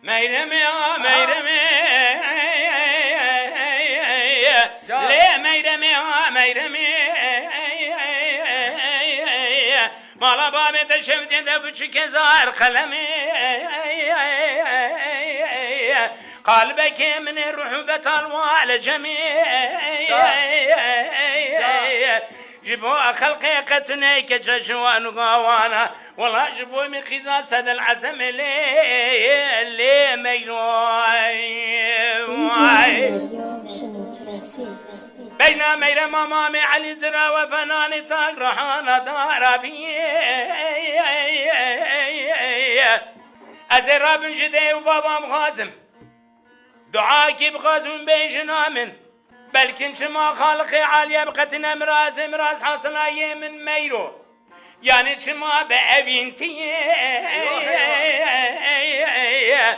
ميرمي يا ميرمي ليه ميرمي يا ميرمي مالا بابي تشفت دبشك زار قلمي قلبك من الرحبة الوال جميع جبوا خلقي قتني كششوان قوانا والله جبوا من خزان سد العزم ليه ميلواي بين مير مامامي علي زرا وفناني طاق رحانا دارا بي ازرا بن جدي وبابا مخازم دعاكي بغازم بيجنا من بل كنت ما خالقي عالية بقتنا مراز حاصل من ميرو يعني ما بأبنتي